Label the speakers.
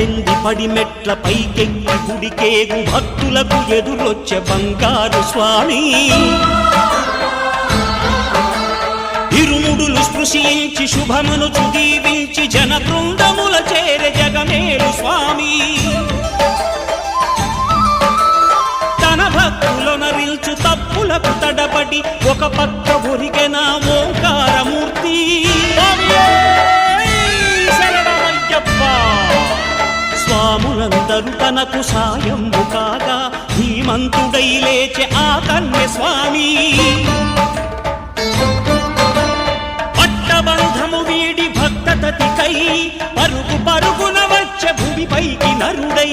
Speaker 1: పద్దెనిమిది పడి మెట్ల పైకెక్కి గుడికేగు భక్తులకు ఎదురొచ్చే బంగారు స్వామి ఇరుముడులు స్పృశించి శుభమనుచు దీవించి జన బృందముల చేరే జగమేలు స్వామి తన భక్తులొనరిల్చు తప్పులకు తడబడి ఒక పక్క ఒరిగెన ఓంకారమూర్తి స్వాములందరూ తనకు సాయము కాగా ధీమంతుడై లేచే ఆ కన్య స్వామి పట్టబంధము వీడి భక్తతతికై పరుగు పరుగున వచ్చే భూమిపైకి నరుడై